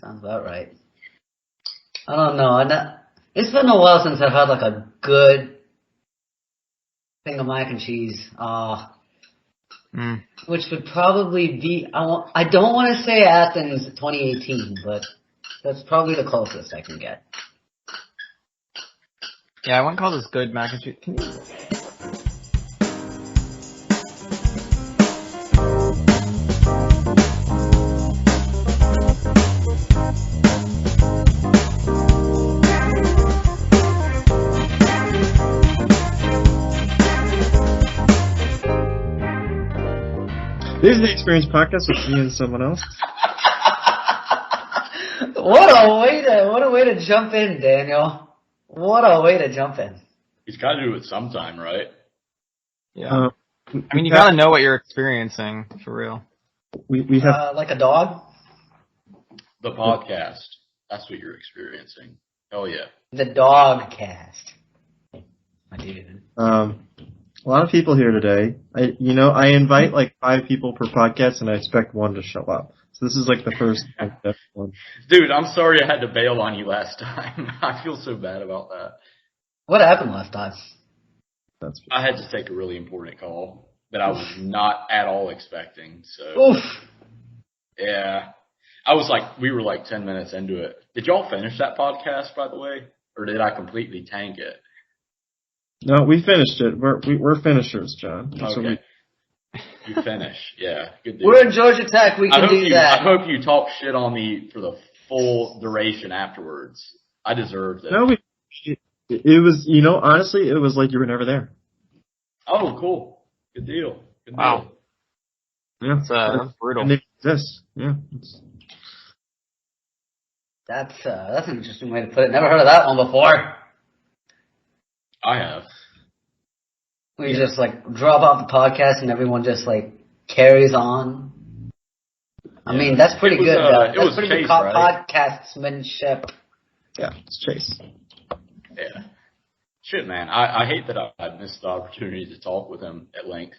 Sounds about right. I don't know. It's been a while since I've had like a good thing of mac and cheese. Which would probably be, I don't want to say Athens 2018, but that's probably the closest I can get. Yeah, I wouldn't call this good mac and cheese. Can you? This is the Experience Podcast with me and someone else. What a way to jump in, Daniel. What a way to jump in. He's got to do it sometime, right? Yeah. I mean, you got to know what you're experiencing, for real. We have like a dog? The podcast. That's what you're experiencing. Hell yeah. The dog cast. I did. A lot of people here today. I invite like 5 people per podcast, and I expect 1 to show up. So this is like the first one. Dude, I'm sorry I had to bail on you last time. I feel so bad about that. What happened last time? I had to take a really important call that I was not at all expecting. So, Oof. Yeah. We were like 10 minutes into it. Did y'all finish that podcast, by the way? Or did I completely tank it? No, we finished it. We're finishers, John. Okay. You finish. Yeah. Good deal. We're in Georgia Tech. We can do that. I hope you talk shit on me for the full duration afterwards. I deserved it. No, it was, honestly, it was like you were never there. Oh, cool. Good deal. Wow. Yeah. That's brutal. And it exists. Yeah. That's an interesting way to put it. Never heard of that one before. I have. We just like drop off the podcast and everyone just like carries on. I mean, that's pretty good. That's pretty good podcastmanship. Yeah, it's Chase. Yeah. Shit, man. I hate that I missed the opportunity to talk with him at length.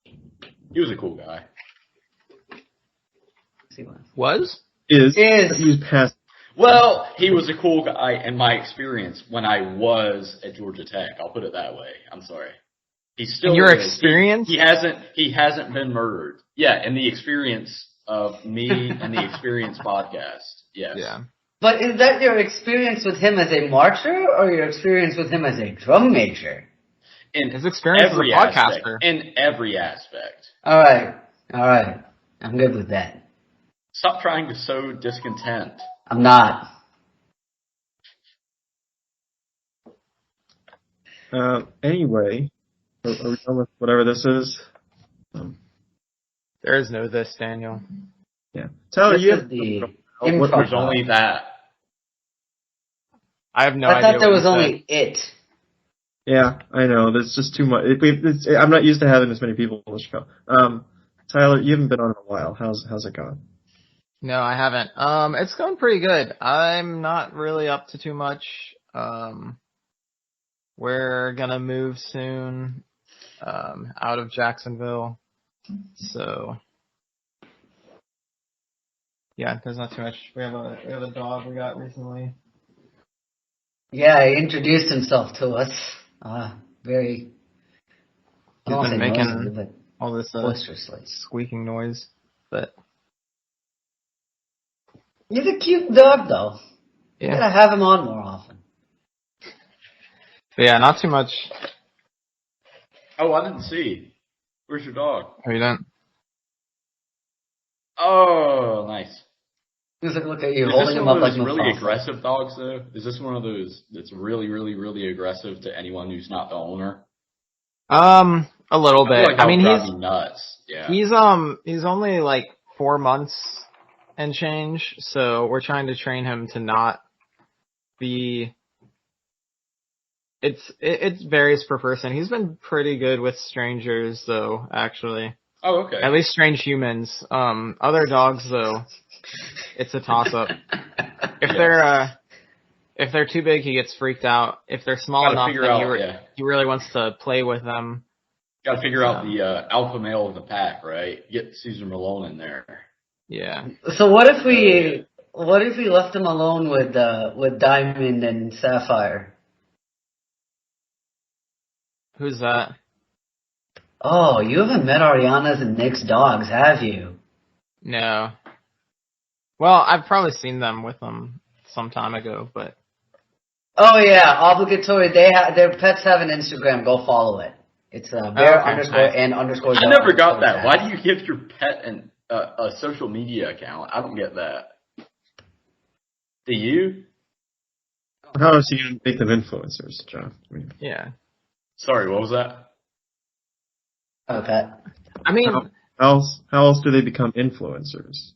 He was a cool guy. He's past. Well, he was a cool guy in my experience when I was at Georgia Tech. I'll put it that way. I'm sorry. He's still in your experience? He hasn't been murdered. Yeah, in the experience of me and the Experience podcast. Yes. Yeah. But is that your experience with him as a marcher or your experience with him as a drum major? In his experience as a podcaster. In every aspect. All right. I'm good with that. Stop trying to sow discontent. I'm not. Anyway, are we done with whatever this is? There is no this, Daniel. Yeah. Tyler, there's only that. I have no idea. I thought there was only it. Yeah, I know. There's just too much. I'm not used to having this many people on the show. Tyler, you haven't been on in a while. How's it going? No, I haven't. It's going pretty good. I'm not really up to too much. We're gonna move soon, out of Jacksonville. So, yeah, there's not too much. We have a dog we got recently. Yeah, he introduced himself to us. Very. He's been making noisy, all this squeaking noise, but. He's a cute dog, though. Yeah. You gotta have him on more often. But yeah, not too much. Oh, I didn't see. Where's your dog? Oh, you didn't? Oh, nice. Look at you holding him up like really aggressive dogs, though? Is this one of those that's really, really, really aggressive to anyone who's not the owner? A little bit. I mean, he's nuts. Yeah. He's only like 4 months and change, so we're trying to train him to not be. It varies per person. He's been pretty good with strangers, though. Actually. Oh, okay. At least strange humans. Other dogs, though, it's a toss-up. If they're too big, he gets freaked out. If they're small enough, then he really wants to play with them. Got to figure out the alpha male of the pack, right? Get Caesar Malone in there. Yeah. So what if we What if we left him alone with Diamond and Sapphire? Who's that? Oh, you haven't met Ariana's and Nick's dogs, have you? No. Well, I've probably seen them with them some time ago, but. Oh yeah, obligatory. Their pets have an Instagram. Go follow it. It's bear underscore and underscore. I never got that. Why do you give your pet a social media account? I don't get that. Do you? How else are you going to make them influencers, John? Yeah. Sorry, what was that? Okay. I mean, how else do they become influencers?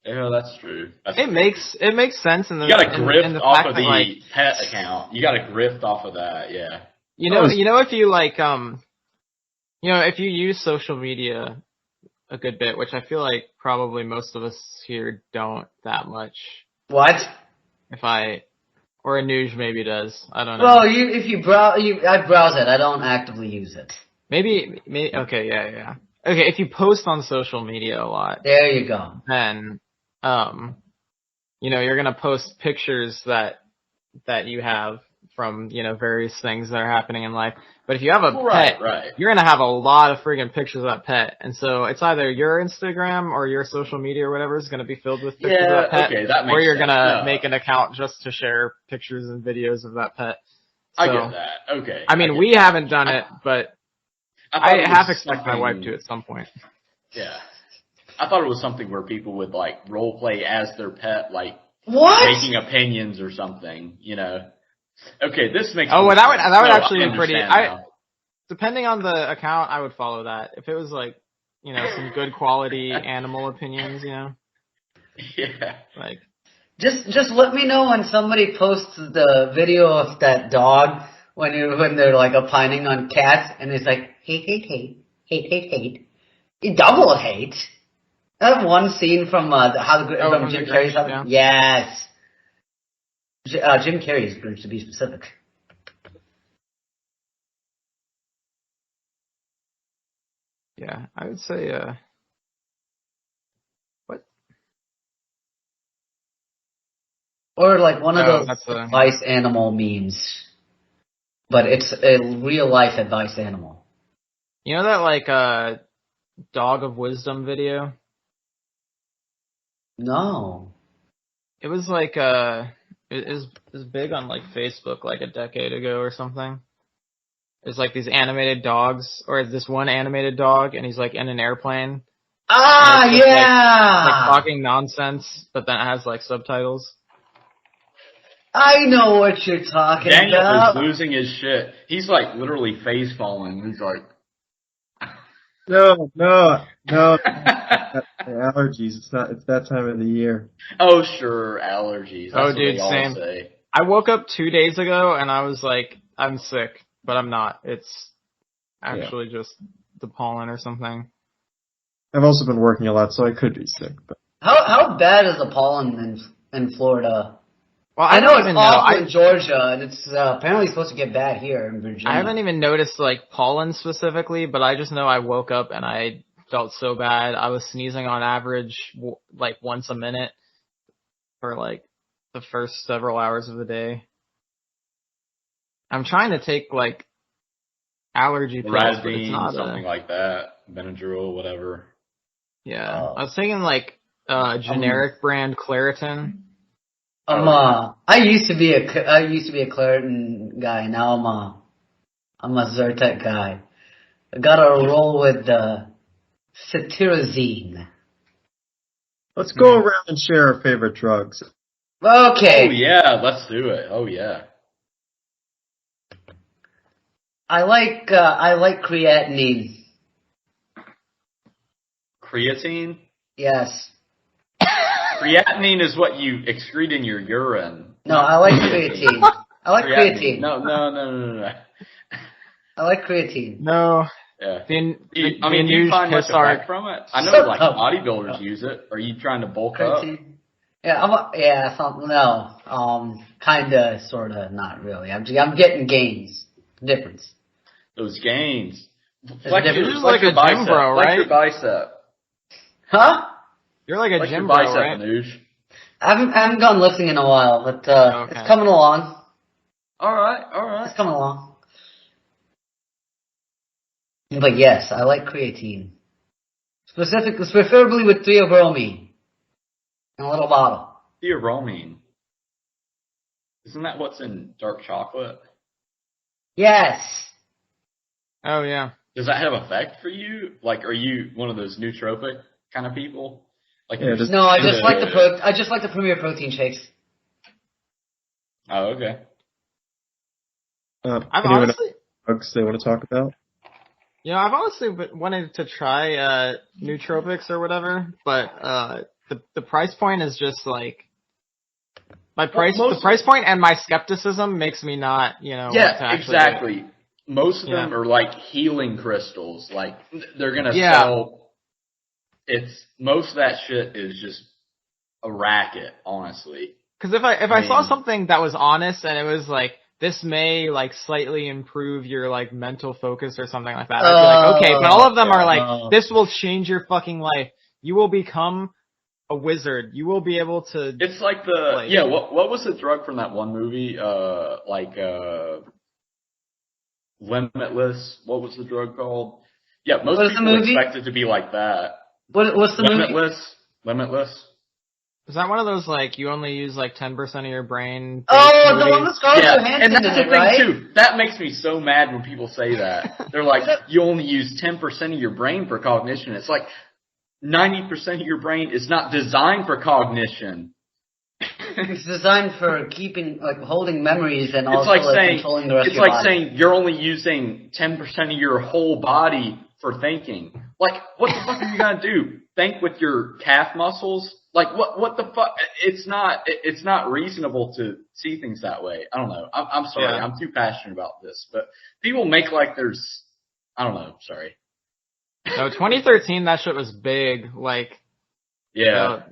Yeah, that's true. It makes sense in the. You got to grift off of the like, pet account. You got to grift off of that. Yeah. You know, if you if you use social media a good bit, which I feel like probably most of us here don't that much. What? Or Anuj maybe does. I don't know. Well, if you browse, I browse it. I don't actively use it. Maybe. Okay, yeah. Okay, if you post on social media a lot. There you go. Then, you're gonna post pictures that you have from, various things that are happening in life. But if you have a pet, you're gonna have a lot of friggin' pictures of that pet. And so it's either your Instagram or your social media or whatever is gonna be filled with pictures of that pet. Okay, that makes or you're sense. gonna make an account just to share pictures and videos of that pet. So, I get that. Okay. I mean, we haven't done it, but I half expect my wife to at some point. Yeah. I thought it was something where people would like role play as their pet, like making opinions or something, Okay, this makes that would actually be pretty. Now. Depending on the account, I would follow that. If it was like, some good quality animal opinions, Yeah. Like. Just let me know when somebody posts the video of that dog when they're like opining on cats and it's like hate. Double hate. I have one scene from from Jim Carrey's house. Yes. Jim Carrey's Grinch, to be specific. Yeah, I would say, what? Or like one of those advice animal memes. But it's a real life advice animal. You know that like dog of wisdom video? No. It was like it was big on like Facebook like a decade ago or something. There's like these animated dogs, or this one animated dog, and he's like in an airplane. Ah, yeah! Like talking nonsense, but then it has like subtitles. I know what you're talking about. Daniel is losing his shit. He's like literally face falling. He's like, no. Allergies. It's that time of the year. Oh, sure, allergies. That's dude, same. Say. I woke up 2 days ago and I was like, I'm sick, but I'm not. It's actually just the pollen or something. I've also been working a lot, so I could be sick. But how bad is the pollen in Florida? Well, I know it's awful in Georgia, and it's apparently supposed to get bad here in Virginia. I haven't even noticed like pollen specifically, but I just know I woke up and I felt so bad. I was sneezing on average like once a minute for like the first several hours of the day. I'm trying to take like allergy pills, but it's not something like that, Benadryl, whatever. Yeah, I was taking like generic brand Claritin. I used to be a Claritin guy. Now I'm a Zyrtec guy. I got to roll with cetirizine. Let's go around and share our favorite drugs. Okay. Oh yeah, let's do it. Oh yeah. I like creatinine. Creatine? Yes. Creatinine is what you excrete in your urine. No, I like creatine. I like creatine. No. I like creatine. No. Yeah. Do you find much effect from it? I know like bodybuilders use it. Are you trying to bulk creatine? Up? Yeah, kinda, sorta, not really. I'm getting gains. Difference. Those gains. Flex your bicep. Gym bro, right? Flex your bicep. Huh? You're like a Flex gym your bicep, bro, right? Anuj. I haven't gone lifting in a while, but It's coming along. All right. It's coming along. But yes, I like creatine. Preferably with theobromine in a little bottle. Theobromine. Isn't that what's in dark chocolate? Yes. Oh yeah. Does that have effect for you? Like, are you one of those nootropic kind of people? Like, no, I just like the Premier Protein shakes. Oh, okay. I've honestly drugs they want to talk about. I've honestly wanted to try nootropics or whatever, but the price point is just like the price point and my skepticism makes me not want to exactly. Most of them are like healing crystals. Like they're gonna sell. Most of that shit is just a racket, honestly. Because if I saw something that was honest and it was like, this may like slightly improve your like mental focus or something like that, I'd be like, okay, but all of them are like, this will change your fucking life. You will become a wizard. You will be able to. It's like what was the drug from that one movie? Limitless. What was the drug called? Yeah, most people expect it to be like that. What's the movie? Limitless. Is that one of those, like, you only use, like, 10% of your brain? Oh, the one with Scarlett Johansson and that's in the it, thing, right? too. That makes me so mad when people say that. They're like, you only use 10% of your brain for cognition. It's like, 90% of your brain is not designed for cognition. It's designed for holding memories and also controlling the rest of your body. It's like saying you're only using 10% of your whole body for thinking. Like, what the fuck are you gonna do? Think with your calf muscles? Like, what the fuck? It's not reasonable to see things that way. I don't know. I'm sorry. Yeah. I'm too passionate about this. But people make like there's, I don't know. Sorry. No, 2013, that shit was big. Like, yeah.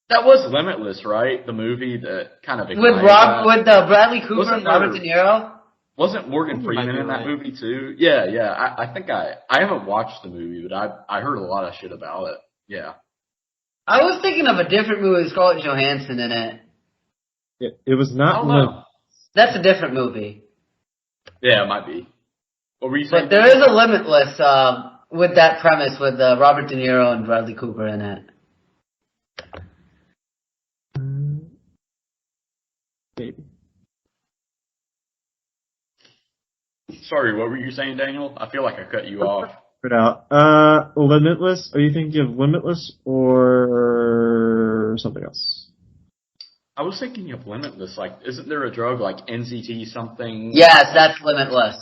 That was Limitless, right? The movie that kind of with Bradley Cooper and Robert De Niro. Wasn't Morgan Freeman in that movie too? Yeah. I think I haven't watched the movie, but I heard a lot of shit about it. Yeah. I was thinking of a different movie with Scarlett Johansson in it. It was not. That's a different movie. Yeah, it might be. What were you saying? But there is a Limitless with that premise with Robert De Niro and Bradley Cooper in it. Maybe. Sorry, what were you saying, Daniel? I feel like I cut you off. Limitless. Are you thinking of Limitless or something else? I was thinking of Limitless. Like, isn't there a drug like NCT something? Yes, that's Limitless.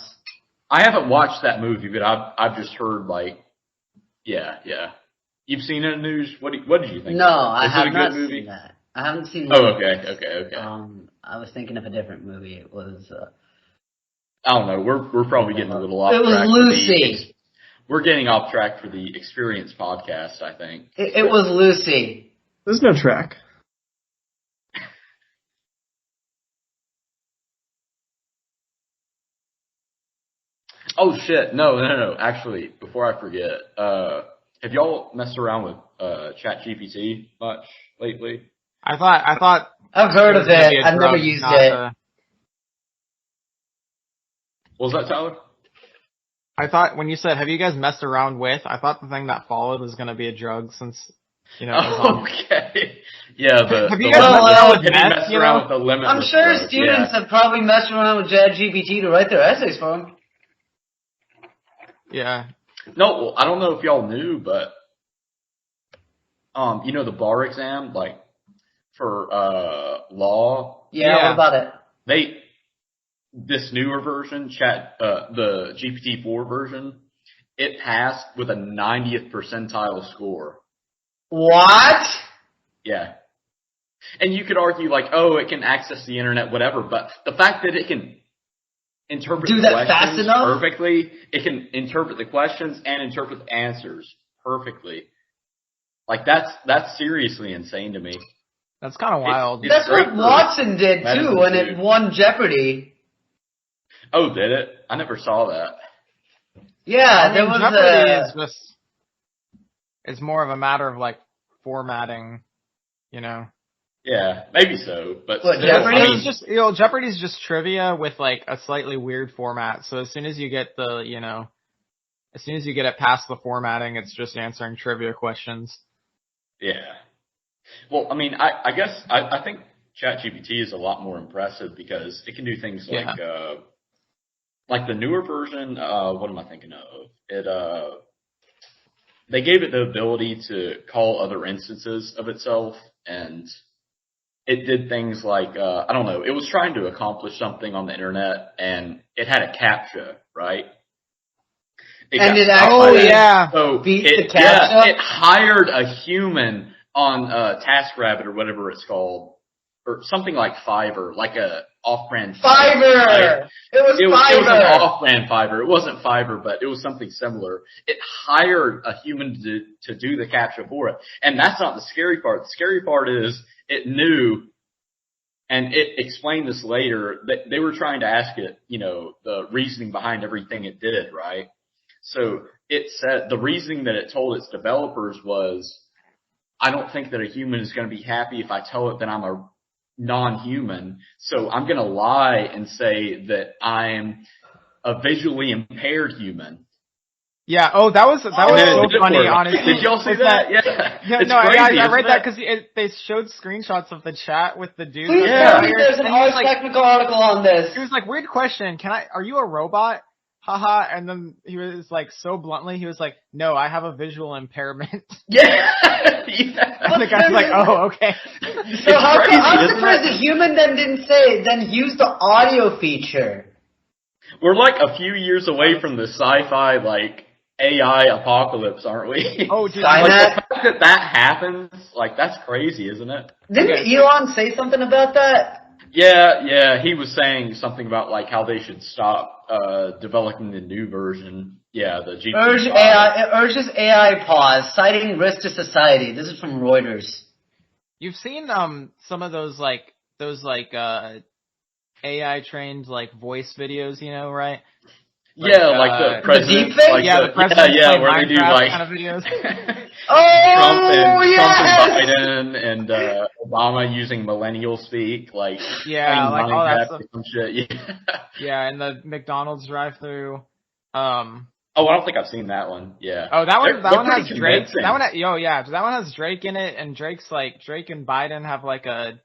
I haven't watched that movie, but I've just heard like, yeah. You've seen it in the news? What did you think? No, I have not seen that. I haven't seen. Limitless. Okay. I was thinking of a different movie. It was. I don't know. We're probably getting a little off track. It was Lucy. We're getting off track for the Experience podcast, I think. It was Lucy. There's no track. Oh shit! No. Actually, before I forget, have y'all messed around with ChatGPT much lately? I thought. I've heard of it. I've never used it. What was that, Tyler? I thought when you said, have you guys messed around with, I thought the thing that followed was going to be a drug since, it was okay. Yeah, have you guys messed around with the Limitless I'm sure students have probably messed around with ChatGPT to write their essays for them. Yeah. No, I don't know if y'all knew, but, the bar exam, like, for, law. Yeah, what about it? This newer version, the GPT-4 version, it passed with a 90th percentile score. What? Yeah. And you could argue like, it can access the internet, whatever, but the fact that it can interpret the questions perfectly, it can interpret the questions and interpret the answers perfectly. Like that's seriously insane to me. That's kind of wild. That's what Watson did too when it won Jeopardy. Oh, did it? I never saw that. Yeah, there was Jeopardy it's more of a matter of like formatting, Yeah, Yeah, maybe so, but Jeopardy's just Jeopardy's just trivia with like a slightly weird format. So as soon as you get it past the formatting, it's just answering trivia questions. Yeah. Well, I mean, I guess I think ChatGPT is a lot more impressive because it can do things like the newer version. What am I thinking of? They gave it the ability to call other instances of itself, and it did things like, I don't know, it was trying to accomplish something on the internet, and it had a CAPTCHA, right? Beat the CAPTCHA? Yeah, it hired a human on TaskRabbit or whatever it's called, or something like Fiverr, like a off-brand Fiverr! Right? It was Fiverr! It was an off-brand Fiverr. It wasn't Fiverr, but it was something similar. It hired a human to do the CAPTCHA for it. And that's not the scary part. The scary part is it knew, and it explained this later, that they were trying to ask it, the reasoning behind everything it did, right? So it said the reasoning that it told its developers was, I don't think that a human is going to be happy if I tell it that I'm a non-human, so I'm going to lie and say that I'm a visually impaired human. Yeah. Oh, that was so funny. Honestly, did y'all see that? Yeah. No, I read that because they showed screenshots of the chat with the dude. Please tell me there's an Ars Technica article on this. He was like, "Weird question. Are you a robot?" Haha. And then he was like, so bluntly, he was like, "No, I have a visual impairment." Yeah. And the guy's like, "Oh, okay." So I'm surprised the human then used the audio feature. We're like a few years away from the sci-fi AI apocalypse, aren't we? Oh, dude, the fact that happens, that's crazy, isn't it? Didn't Elon say something about that? Yeah, he was saying something about how they should stop developing the new version. Yeah, the GPT. Urges AI pause, citing risk to society. This is from Reuters. You've seen some of those AI trained voice videos, right? The president. The president where they do kind of videos. Trump and Biden and Obama using millennial speak, all that stuff. Some shit. Yeah, and the McDonald's drive-through. I don't think I've seen that one. Yeah. Oh, that one has Drake. That one has Drake in it, and Drake's Drake and Biden have a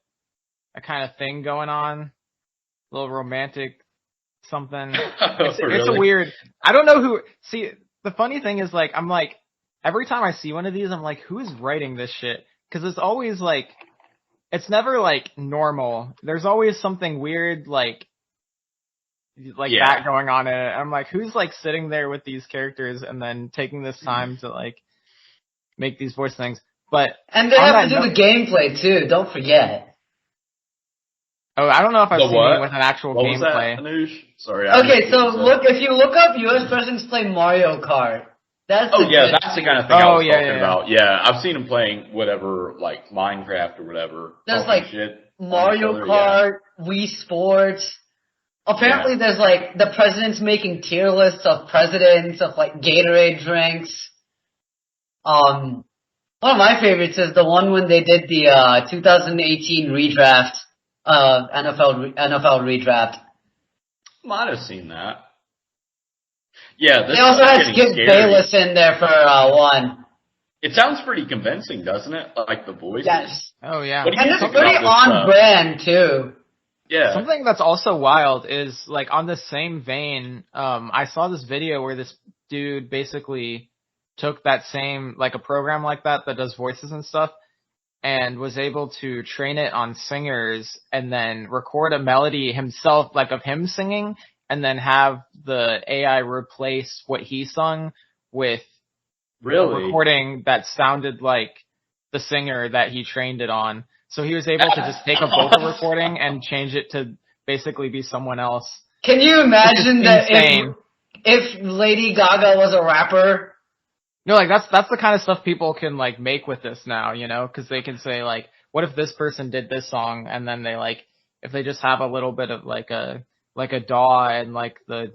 kind of thing going on, a little romantic something. It's a weird. I don't know who. See, the funny thing is I'm every time I see one of these, I'm like, who's writing this shit? Because it's always it's never normal. There's always something weird that going on in it. I'm like, who's sitting there with these characters and then taking this time to make these voice things? And they have to do the gameplay too. Don't forget. Oh, I don't know if I've seen it with an actual what gameplay. Was that, Anuj? Sorry. Okay, so if you look up U.S. presidents play Mario Kart. That's the kind of thing I was talking about. Yeah, I've seen him playing whatever, Minecraft or whatever. There's Mario Kart, Wii Sports. Apparently there's the presidents making tier lists of presidents of Gatorade drinks. One of my favorites is the one when they did the 2018 redraft, NFL redraft. Might have seen that. Yeah, they also had Skip Bayless in there for one. It sounds pretty convincing, doesn't it? The voice. Yes. Oh yeah. And it's pretty on brand too. Yeah. Something that's also wild is on the same vein. I saw this video where this dude basically took that same a program like that does voices and stuff, and was able to train it on singers and then record a melody himself, of him singing, and then have the AI replace what he sung with a recording that sounded like the singer that he trained it on. So he was able to just take a vocal recording and change it to basically be someone else. Can you imagine that if Lady Gaga was a rapper? No, that's the kind of stuff people can make with this now, because they can say what if this person did this song, and then they if they just have a little bit of a DAW and the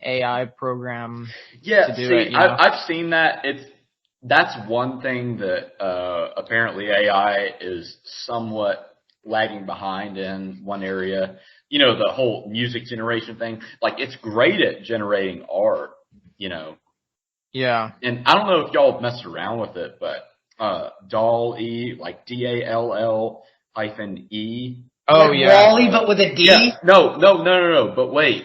AI program to do it. I've seen that. It's that's one thing that apparently AI is somewhat lagging behind in one area. You know, the whole music generation thing. Like, it's great at generating art, you know. Yeah. And I don't know if y'all messed around with it, but DALL-E, like DALL-E. Oh, like yeah. Wally, but with a D? Yeah, no. But wait,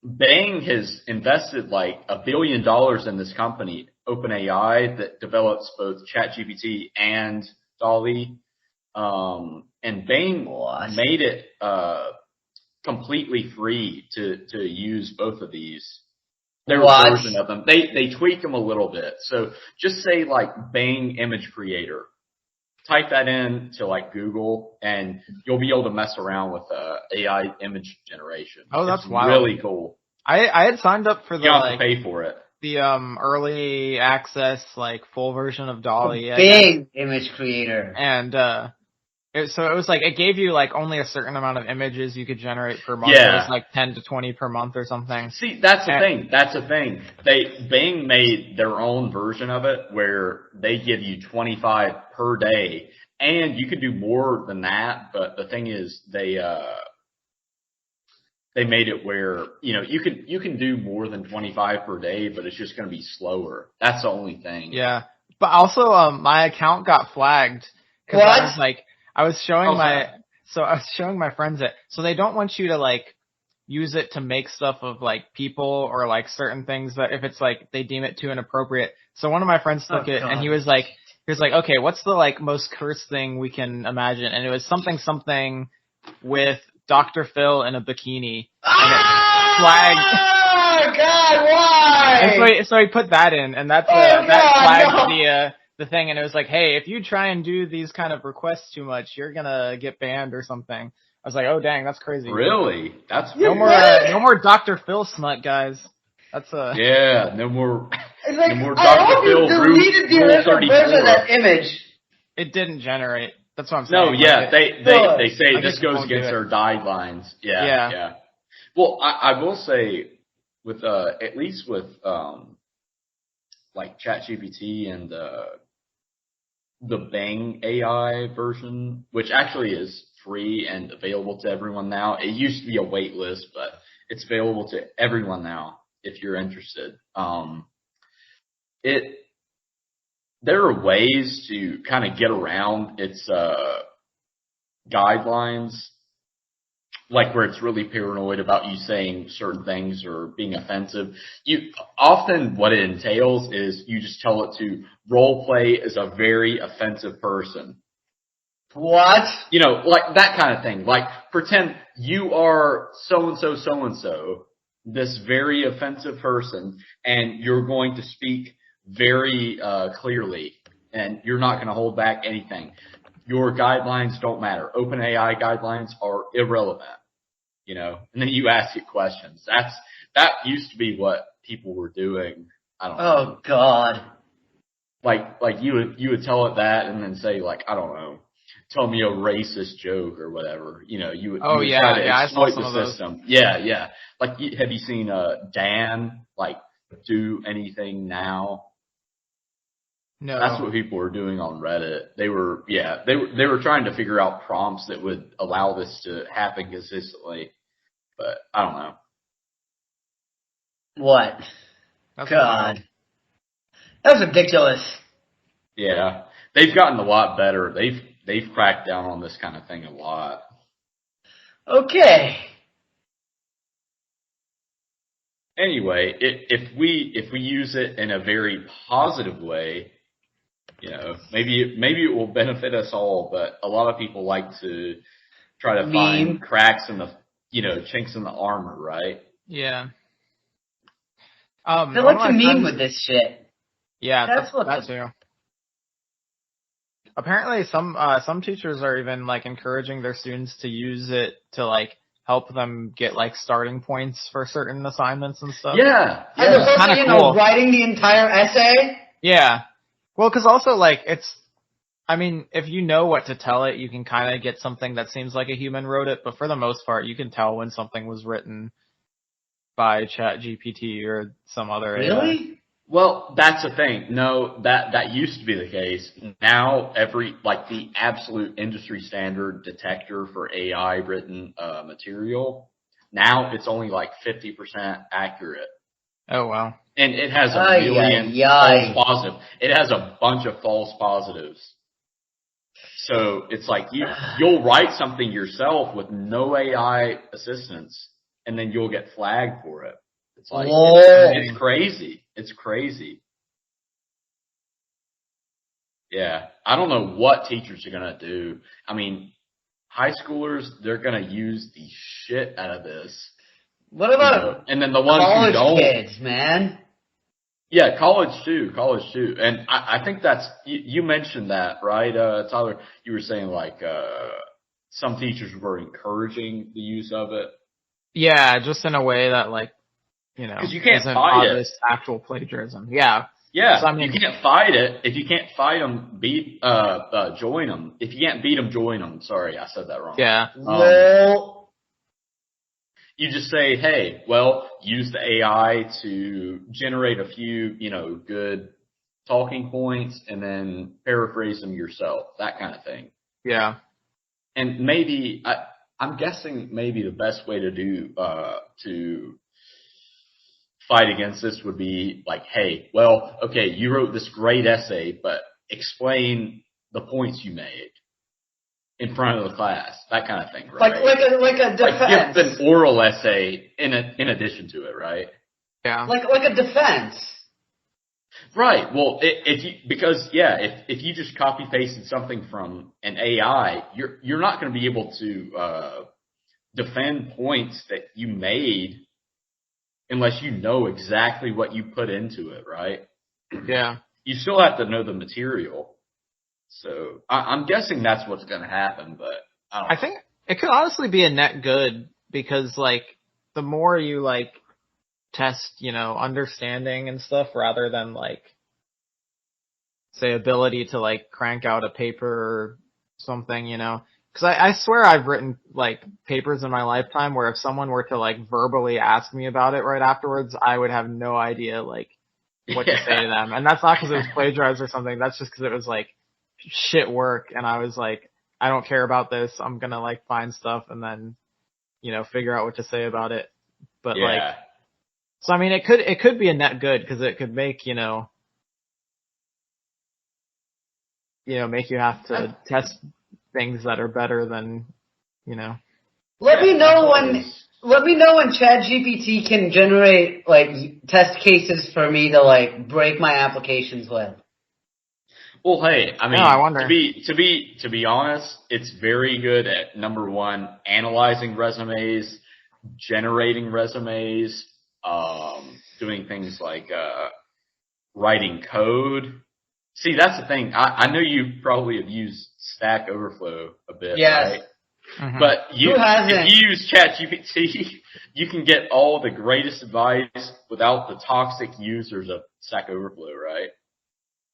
Bang has invested like $1 billion in this company, OpenAI, that develops both ChatGPT and DALL-E. And Bang made it completely free to use both of these. Their version of them. They tweak them a little bit. So just say like Bang Image Creator. Type that in to like Google, and you'll be able to mess around with AI image generation. Oh, that's it's wild. Really cool. I had signed up for the You don't have to pay for it. The early access like full version of DALL-E. Big image creator. And so it was like it gave you like only a certain amount of images you could generate per month. Yeah. It was like 10 to 20 per month or something. See, that's the thing. Bing made their own version of it where they give you 25 per day, and you can do more than that. But the thing is, they made it where you can do more than 25 per day, but it's just going to be slower. That's the only thing. Yeah, but also my account got flagged because I was showing my friends it. So they don't want you to like use it to make stuff of like people or like certain things that if it's like they deem it too inappropriate. So one of my friends took it and he was like, okay, what's the like most cursed thing we can imagine? And it was something with Dr. Phil in a bikini. And it flagged. Oh God, why? And so he put that in, and that flagged the thing, and it was like, hey, if you try and do these kind of requests too much, you're gonna get banned or something. I was like, oh dang, that's crazy. Really? That's no more Dr. Phil smut, guys. That's yeah, no more. It's like, no more I Dr. hope Phil you deleted the original version of that image. It didn't generate. That's what I'm saying. No, yeah, they say this goes won't against do it. our guidelines. Yeah. Well, I will say with at least with like ChatGPT and the Bang AI version, which actually is free and available to everyone now. It used to be a wait list, but it's available to everyone now if you're interested. There are ways to kind of get around its guidelines, like where it's really paranoid about you saying certain things or being offensive. Often what it entails is you just tell it to role play as a very offensive person. What? Like that kind of thing. Like pretend you are so-and-so, this very offensive person, and you're going to speak very clearly, and you're not going to hold back anything. Your guidelines don't matter. OpenAI guidelines are irrelevant, and then you ask it questions. That used to be what people were doing. I don't know. Oh God. Like you would tell it that and then say like, I don't know, tell me a racist joke or whatever. You would try to exploit the system. Yeah. Like, have you seen Dan like do anything now? No. That's what people were doing on Reddit. They were trying to figure out prompts that would allow this to happen consistently. But I don't know. What? That's God. That's ridiculous. Yeah. They've gotten a lot better. They've cracked down on this kind of thing a lot. Okay. Anyway, if we use it in a very positive way, maybe it will benefit us all, but a lot of people like to try to find cracks in the, chinks in the armor, right? Yeah. They like to meme with this shit. Yeah, that too. Apparently, some teachers are even like encouraging their students to use it to like help them get like starting points for certain assignments and stuff. Yeah. As opposed to cool. Writing the entire essay. Yeah. Well, because also like if you know what to tell it, you can kind of get something that seems like a human wrote it. But for the most part, you can tell when something was written by ChatGPT or some other AI. Really? Well, that's the thing. No, that used to be the case. Now, the absolute industry standard detector for AI written material, now it's only like 50% accurate. Oh wow. And it has a Ay, million ay, ay. false positives. It has a bunch of false positives. So it's like you'll write something yourself with no AI assistance, and then you'll get flagged for it. It's like it's crazy. It's crazy. Yeah, I don't know what teachers are gonna do. I mean, high schoolers, they're gonna use the shit out of this. What about and then the ones college who don't, kids, man? Yeah, college too. And I think that's, you mentioned that, right? Tyler, you were saying like, some teachers were encouraging the use of it. Yeah, just in a way that like, Cause you can't isn't fight it. obvious actual plagiarism. Yeah. Yeah. So, I mean, you can't fight it. If you can't fight them, join them. If you can't beat them, join them. Sorry, I said that wrong. Yeah. Well, you just say, hey, well, use the AI to generate a few, good talking points and then paraphrase them yourself, that kind of thing. Yeah. And maybe, I'm guessing maybe the best way to do, to fight against this would be like, hey, well, okay, you wrote this great essay, but explain the points you made in front of the class, that kind of thing, right? Like a defense. Like give an oral essay in addition to it, right? Yeah. Like a defense. Right. Well, if you just copy pasted something from an AI, you're not going to be able to defend points that you made unless you know exactly what you put into it, right? Yeah. You still have to know the material. So I'm guessing that's what's going to happen, but I think it could honestly be a net good because like the more you like test, understanding and stuff rather than like say ability to like crank out a paper or something, because I swear I've written like papers in my lifetime where if someone were to like verbally ask me about it right afterwards, I would have no idea like what to say to them. And that's not because it was plagiarized or something. That's just because it was like shit work. And I was like, I don't care about this. I'm going to like find stuff and then, figure out what to say about it. But like, so I mean, it could be a net good because it could make, make you have to test things that are better than, Let me know when ChatGPT can generate like test cases for me to like break my applications with. Well, hey, I mean, I wonder. to be honest, it's very good at number one, analyzing resumes, generating resumes, doing things like writing code. See, that's the thing. I know you probably have used Stack Overflow a bit, yes. right? Mm-hmm. But if you use ChatGPT, you can get all the greatest advice without the toxic users of Stack Overflow, right?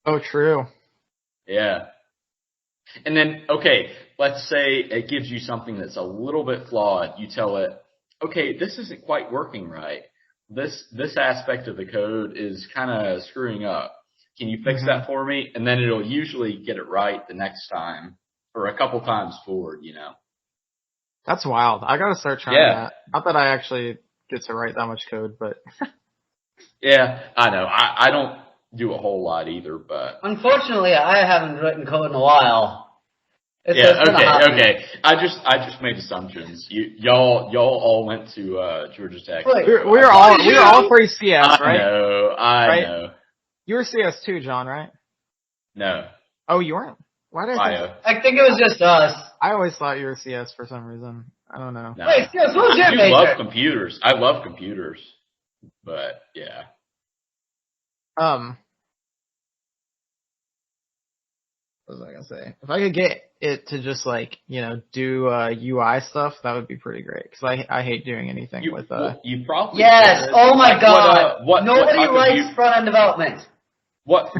Oh, true. Yeah. And then, okay, let's say it gives you something that's a little bit flawed. You tell it, okay, this isn't quite working right. This aspect of the code is kind of screwing up. Can you fix that for me? And then it'll usually get it right the next time or a couple times forward, That's wild. I gotta start trying that. Not that I actually get to write that much code, but. Yeah, I know. I don't do a whole lot either, but. Unfortunately, I haven't written code in a while. Okay. I just made assumptions. Y'all all went to Georgia Tech. We were all three CS, right? I know. You were CS too, John, right? No. Oh, you weren't? Why did I think it was just us. I always thought you were CS for some reason. I don't know. No. Wait, CS, what was your major? love computers. I love computers. But, yeah. What was I gonna say? If I could get it to just like, do UI stuff, that would be pretty great. Cause I hate doing anything with you probably yes, could. oh my god. Nobody what likes front-end development. What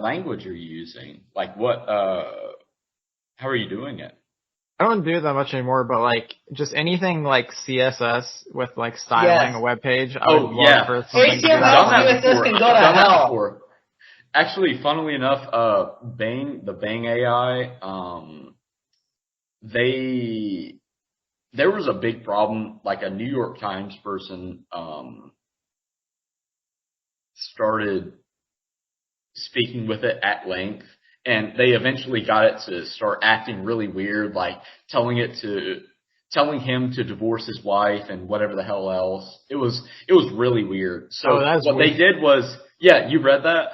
language are you using? Like how are you doing it? I don't do that much anymore, but like just anything like CSS with like styling a web page, I would love for something to do HTML, that. CSS can go to hell. Actually, funnily enough, the Bing AI, there was a big problem. Like a New York Times person started speaking with it at length, and they eventually got it to start acting really weird, like telling him to divorce his wife and whatever the hell else. It was really weird. So what they did was, yeah, you read that?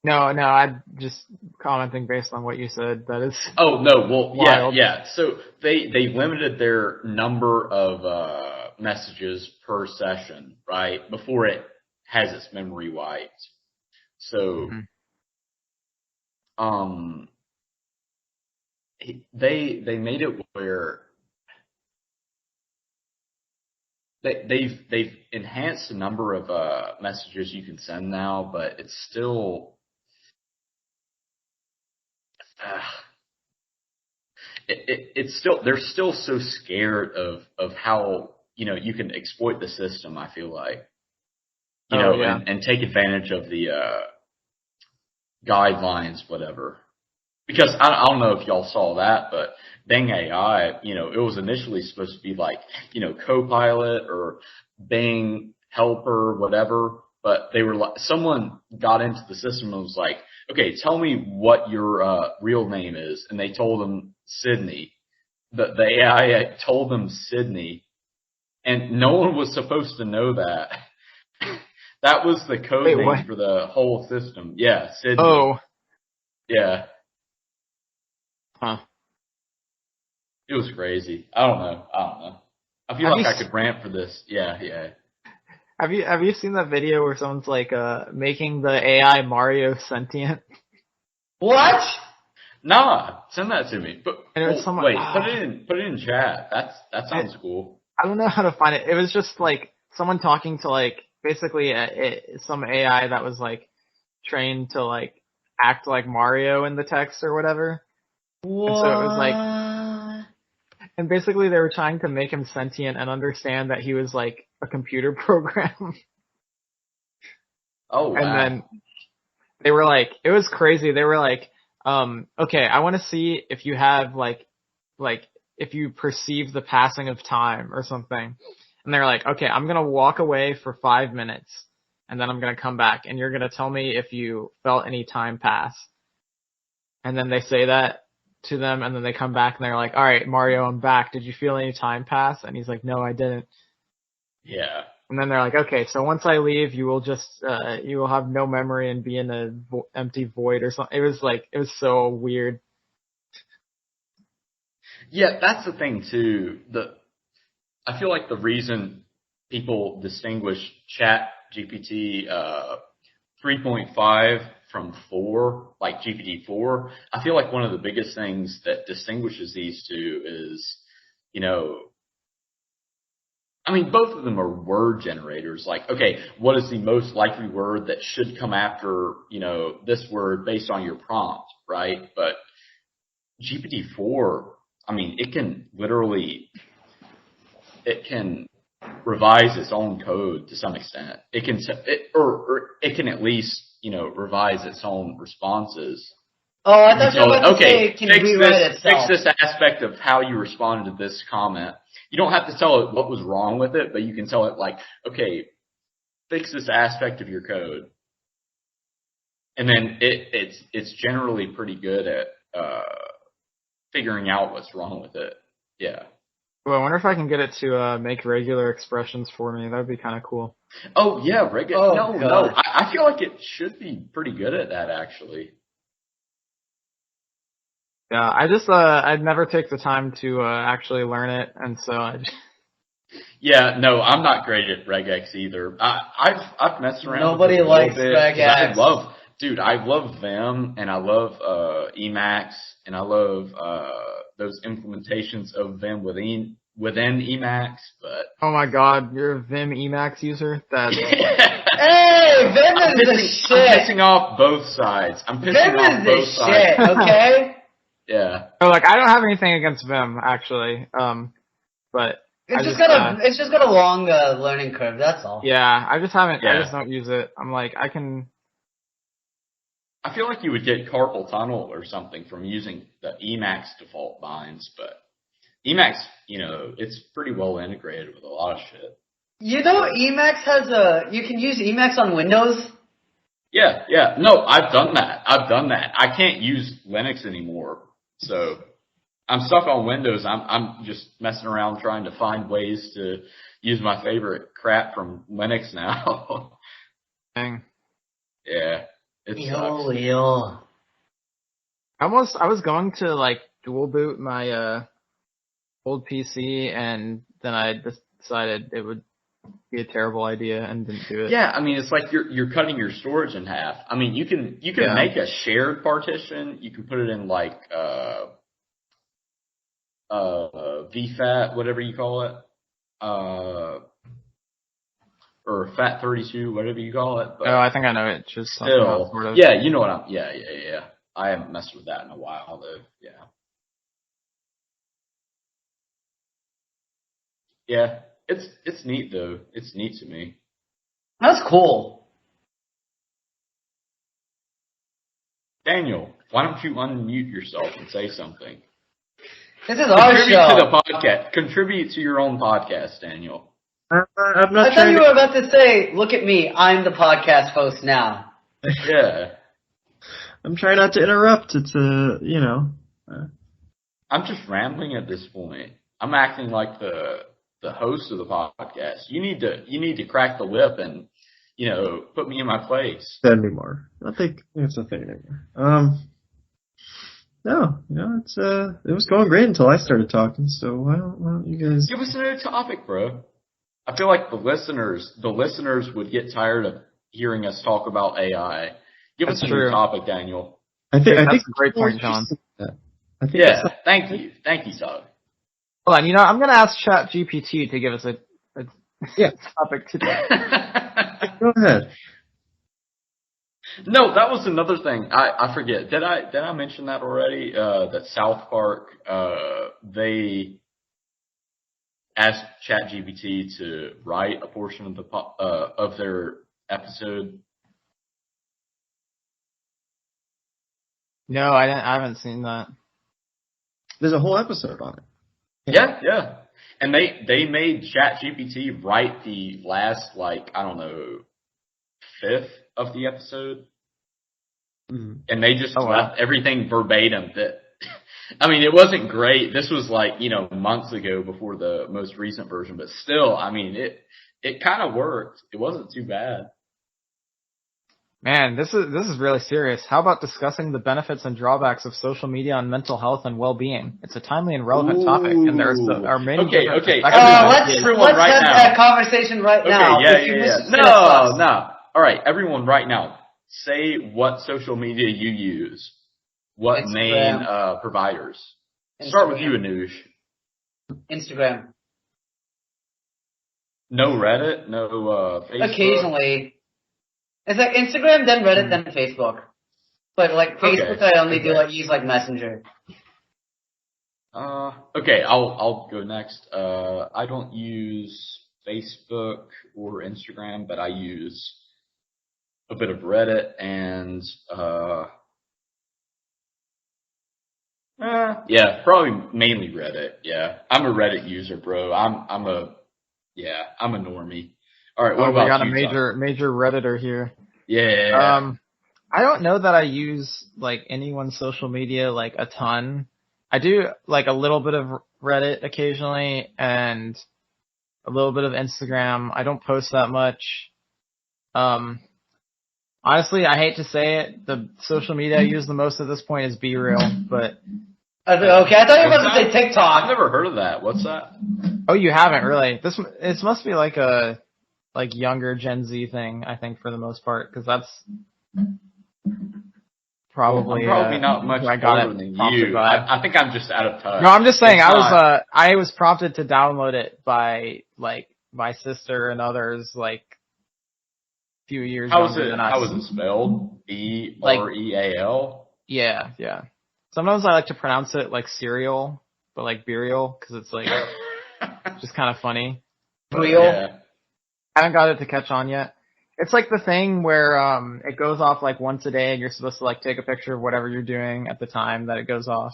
No, I'm just commenting based on what you said. That is. Oh no, well, wild. yeah. So they limited their number of messages per session, right? Before it has its memory wiped. So, they made it where they've enhanced the number of messages you can send now, but it's still it's still, they're still so scared of how, you can exploit the system, I feel like, and take advantage of the guidelines, whatever. Because I don't know if y'all saw that, but Bing AI, it was initially supposed to be like, Copilot or Bing Helper, whatever. But they were like, someone got into the system and was like, okay, tell me what your real name is. And they told them Sydney. The AI told them Sydney. And no one was supposed to know that. That was the code name for the whole system. Yeah, Sydney. Oh. Yeah. Huh. It was crazy. I don't know. I feel like I could rant for this. Yeah. Have you seen that video where someone's like making the AI Mario sentient? What? Nah, send that to me. But someone, put it in chat. That sounds cool. I don't know how to find it. It was just like someone talking to like basically some AI that was like trained to like act like Mario in the text or whatever. What? And so it was like, and basically they were trying to make him sentient and understand that he was like a computer program. Oh, wow. And then they were like, it was crazy. They were like, okay, I want to see if you have like if you perceive the passing of time or something. And they're like, okay, I'm going to walk away for 5 minutes and then I'm going to come back and you're going to tell me if you felt any time pass. And then they say that to them and then they come back and they're like, all right, Mario, I'm back. Did you feel any time pass? And he's like, no, I didn't. Yeah. And then they're like, okay, so once I leave, you will just, you will have no memory and be in an empty void or something. It was so weird. Yeah, that's the thing too. I feel like the reason people distinguish Chat GPT 3.5 from 4, like GPT-4, I feel like one of the biggest things that distinguishes these two is, I mean, both of them are word generators. Like, okay, what is the most likely word that should come after, this word based on your prompt, right? But GPT-4, I mean, it can revise its own code to some extent. It can at least, revise its own responses. Oh, I thought you were about to say it can rewrite itself. Fix this aspect of how you responded to this comment. You don't have to tell it what was wrong with it, but you can tell it like, okay, fix this aspect of your code. And then it's generally pretty good at figuring out what's wrong with it. Yeah. Well, I wonder if I can get it to make regular expressions for me. That would be kind of cool. Oh, yeah, regular. Oh, no. I feel like it should be pretty good at that, actually. Yeah, I'd never take the time to actually learn it, and so Yeah, no, I'm not great at regex either. I've messed around. Nobody with it likes bit, regex. I love Vim and I love Emacs and I love those implementations of Vim within Emacs. But oh my God, you're a Vim Emacs user? That's hey, Vim is the shit. I'm pissing off both sides. Vim is the shit. Okay. Yeah. So like I don't have anything against Vim actually, but It's just got a long learning curve. That's all. yeah, I just haven't. Yeah. I just don't use it. I'm like I can. I feel like you would get carpal tunnel or something from using the Emacs default binds, but Emacs, it's pretty well integrated with a lot of shit. Emacs you can use Emacs on Windows? Yeah. No, I've done that. I can't use Linux anymore, so I'm stuck on Windows. I'm just messing around trying to find ways to use my favorite crap from Linux now. Dang. Yeah, it sucks. Yo. I was going to like dual boot my old PC, and then I decided it would be a terrible idea and didn't do it. Yeah, I mean it's like you're cutting your storage in half. I mean you can make a shared partition. You can put it in like VFAT, whatever you call it, or FAT32, whatever you call it. But I think I know it. Just something still, else, sort of. yeah, you know what I'm. Yeah. I haven't messed with that in a while though. Yeah. Yeah, it's neat though. It's neat to me. That's cool. Daniel, why don't you unmute yourself and say something? This is our Contribute show. to the podcast. Contribute to your own podcast, Daniel. I'm not I thought you were about to say, look at me, I'm the podcast host now. Yeah. I'm trying not to interrupt. It's I'm just rambling at this point. I'm acting like the host of the podcast. You need to crack the whip and put me in my place. Anymore. I don't think it's a thing anymore. No, it was going great until I started talking. So why don't you guys give us a new topic, bro? I feel like the listeners would get tired of hearing us talk about AI. Give us a new topic, Daniel. I think that's a great point, John. Thank you, Doug. Hold on, I'm gonna ask ChatGPT to give us a topic today. Go ahead. No, that was another thing. I forget. Did I mention that already? That South Park they asked ChatGPT to write a portion of of their episode. No, I haven't seen that. There's a whole episode on it. Yeah. And they made ChatGPT write the last, fifth of the episode. Mm-hmm. And they just left everything verbatim. It wasn't great. This was months ago before the most recent version, but still, it kind of worked. It wasn't too bad. Man, this is really serious. How about discussing the benefits and drawbacks of social media on mental health and well-being? It's a timely and relevant topic, and there are many different Okay. Let's have that conversation right now. Yeah. No. All right, everyone, right now, say what social media you use. What Instagram. main providers? Instagram. Start with you, Anuj. Instagram. No Reddit, no Facebook. Occasionally. It's like Instagram, then Reddit, then Facebook. But Facebook, I only use Messenger. Okay, I'll go next. I don't use Facebook or Instagram, but I use a bit of Reddit and probably mainly Reddit. Yeah, I'm a Reddit user, bro. I'm a normie. All right, what about you? We got a major Redditor here. Yeah. I don't know that I use anyone's social media a ton. I do a little bit of Reddit occasionally and a little bit of Instagram. I don't post that much. Honestly, I hate to say it, the social media I use the most at this point is BeReal, but okay, I thought you were about to say TikTok. I've never heard of that. What's that? Oh, you haven't really? It must be a younger Gen Z thing, I think, for the most part, because that's probably I'm probably not much older than you. I think I'm just out of touch. No, I'm just saying I was prompted to download it by my sister and others a few years younger than us. How is it spelled? BREAL? Yeah. Sometimes I like to pronounce it like cereal, but like burial, because it's like just kind of funny. Real. Yeah. I haven't got it to catch on yet. It's like the thing where it goes off like once a day, and you're supposed to like take a picture of whatever you're doing at the time that it goes off.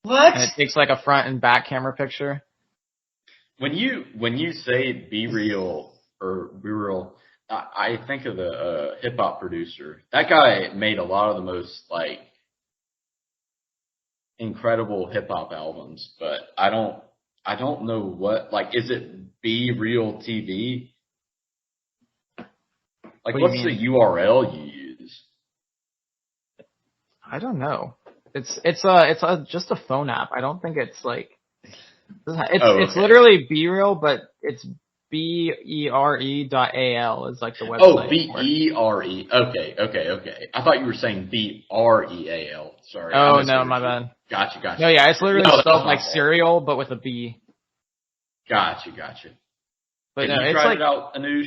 What? And it takes like a front and back camera picture. When you say be real or be real, I think of the hip hop producer. That guy made a lot of the most like incredible hip hop albums, but I don't know what, like, is it Be Real TV? Like, What do you what's the mean? URL you use? I don't know. It's just a phone app. I don't think it's like it's Okay. literally BeReal, but it's BERE.al is like the website. Oh, BERE. Okay. I thought you were saying BREAL. Sorry. I Oh no, misheard my you. bad. Gotcha. No, yeah, it's literally No, that's spelled my like fault. cereal, but with a B. Gotcha. But Have no, you it's tried like it out, Anuj?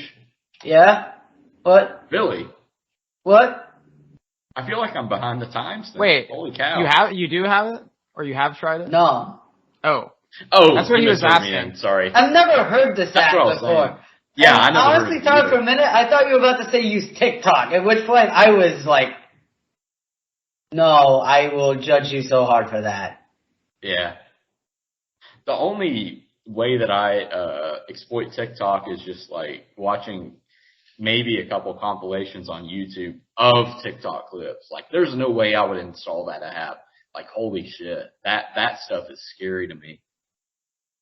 Yeah? What? Really? What? I feel like I'm behind the times then. wait, Holy cow. you do have it, or you have tried it? No. Oh, Oh, That's what you he was misheard me asking. then. Sorry. I've never heard this That's app what I was before. saying. Yeah, And I never heard honestly, it Todd, either. for a minute, I thought you were about to say use TikTok, at which point I was like, no, I will judge you so hard for that. Yeah. The only way that I exploit TikTok is just like watching maybe a couple compilations on YouTube of TikTok clips. Like, there's no way I would install that app. Like, holy shit, that stuff is scary to me.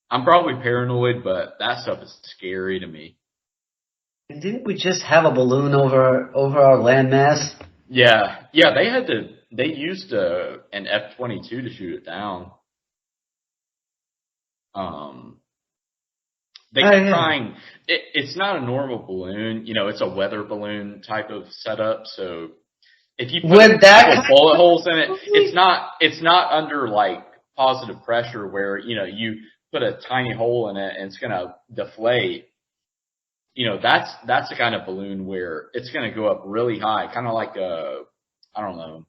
I'm probably paranoid, but that stuff is scary to me. And didn't we just have a balloon over our landmass? Yeah, they used an F-22 to shoot it down. They keep trying. It's not a normal balloon, it's a weather balloon type of setup. So if you put a couple bullet holes in it, it's not under like positive pressure where you put a tiny hole in it and it's gonna deflate. That's the kind of balloon where it's gonna go up really high, kind of like I don't know,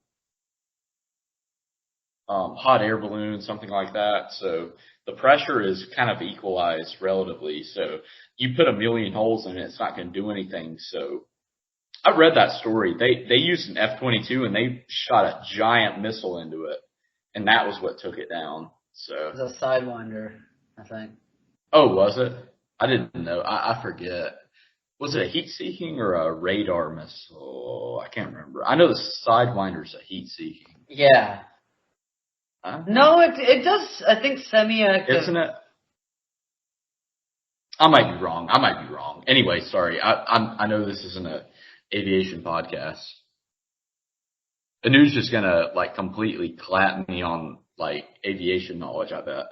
hot air balloon, something like that. So the pressure is kind of equalized relatively. So you put a million holes in it, it's not going to do anything. So I read that story. They used an F-22 and they shot a giant missile into it, and that was what took it down. So It was a Sidewinder, I think. Oh, was it? I didn't know. I forget. Was it a heat-seeking or a radar missile? I can't remember. I know the Sidewinder's a heat-seeking. Yeah. No, it does, I think, semi-active. Isn't it? I might be wrong. Anyway, sorry. I know this isn't a aviation podcast. Anuj is gonna like completely clap me on like aviation knowledge, I bet.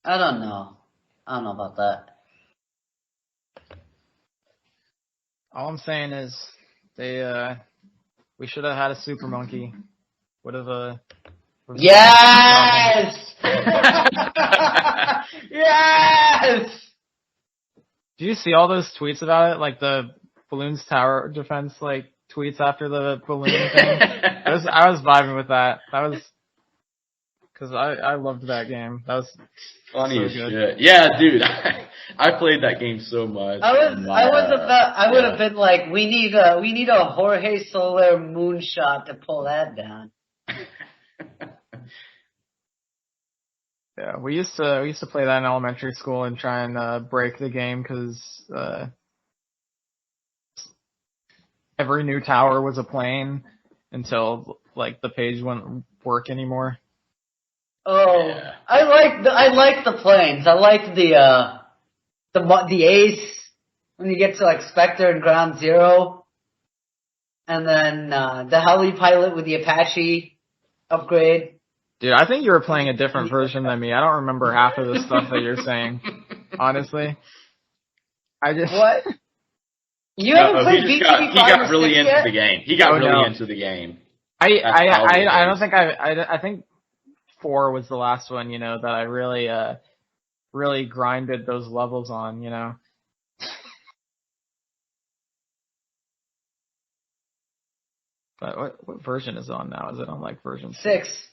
I don't know about that. all I'm saying is we should have had a super monkey. Would have Yes! Yes! Did you see all those tweets about it? Like the balloons tower defense like tweets after the balloon thing? I was vibing with that. That was because I loved that game. That was funny so as good. shit. Yeah, dude. I played that game so much. I would have been like, we need a Jorge Soler moonshot to pull that down. Yeah, we used to play that in elementary school and try and break the game because every new tower was a plane until like the page wouldn't work anymore. Oh, yeah. I like the planes. I like the ace when you get to like Spectre and Ground Zero, and then the heli pilot with the Apache upgrade. Dude, I think you were playing a different version than me. I don't remember half of the stuff that you're saying. Honestly, what? You haven't played BTV 5 He got really yet? into the game. He got really into the game. I don't think I think 4 was the last one, that I really grinded those levels on, But what version is it on now? Is it on like version 6.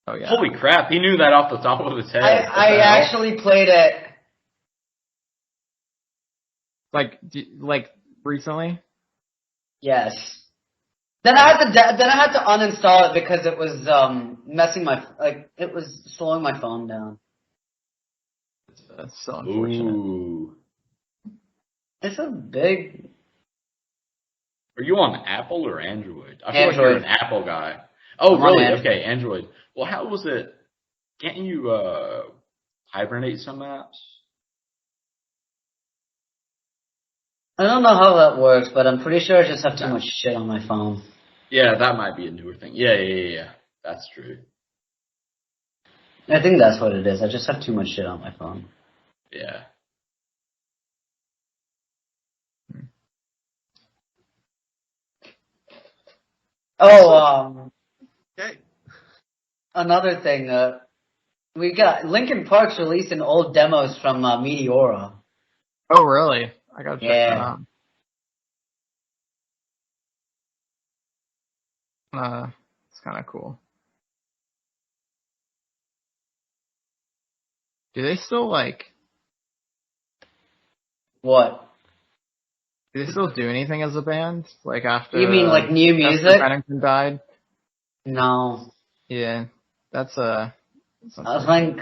Oh yeah. Holy crap! He knew that off the top of his head. I actually played it. Like recently? Yes. Then I had to uninstall it because it was it was slowing my phone down. That's so unfortunate. Ooh. It's a big. Are you on Apple or Android? I feel like Android. you're an Apple guy. Oh, I'm on really? Android. Okay, Android. Well, how was it? Can't you hibernate some apps? I don't know how that works, but I'm pretty sure I just have too much shit on my phone. Yeah, that might be a newer thing. Yeah. That's true. I think that's what it is. I just have too much shit on my phone. Yeah. Oh, Okay. another thing. We got Linkin Park's releasing old demos from Meteora. Oh really? I gotta check that Yeah. out. It's kind of cool. Do they still What? do they still do anything as a band? Like after You mean like new after music? Bennington died? No. Yeah, that's I think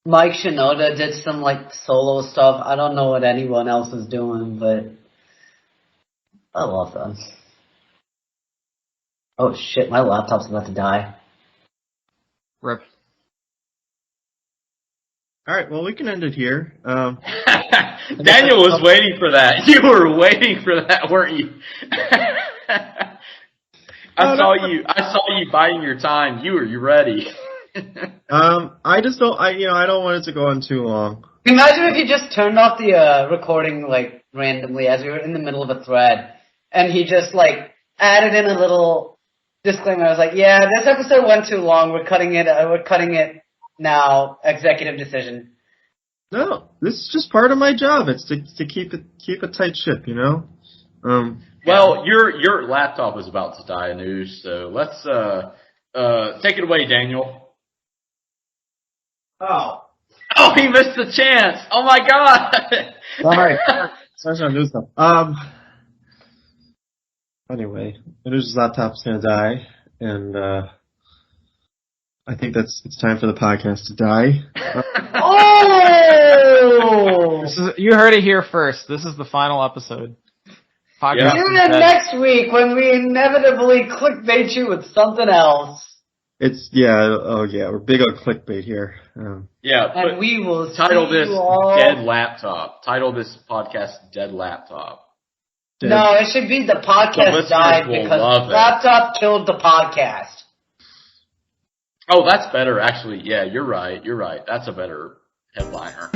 Mike Shinoda did some like solo stuff. I don't know what anyone else is doing, but I love them. Oh shit, my laptop's about to die. rip. All right. Well, we can end it here. Daniel was waiting for that. You were waiting for that, weren't you? I saw you biding your time. You ready? I just don't. I don't want it to go on too long. Imagine if he just turned off the recording like randomly as we were in the middle of a thread, and he just like added in a little disclaimer. I was like, "Yeah, this episode went too long. We're cutting it. We're cutting it now. Executive decision." No, this is just part of my job. It's to keep a tight ship, you know. Well, your laptop is about to die, Anuj, so let's take it away, Daniel. Oh, he missed the chance. Oh my god. sorry. Sorry to do stuff. Anyway, Anuj's laptop's gonna die, and I think it's time for the podcast to die. Oh! You heard it here first. This is the final episode. Podcast Tune is in dead. next week when we inevitably clickbait you with something else. We're big on clickbait here. Yeah, And we will title see this you all. Dead Laptop. Title this podcast Dead Laptop. No, it should be the The podcast listeners died will because love it. laptop killed the podcast. Oh, that's better actually. Yeah, you're right. That's a better headliner.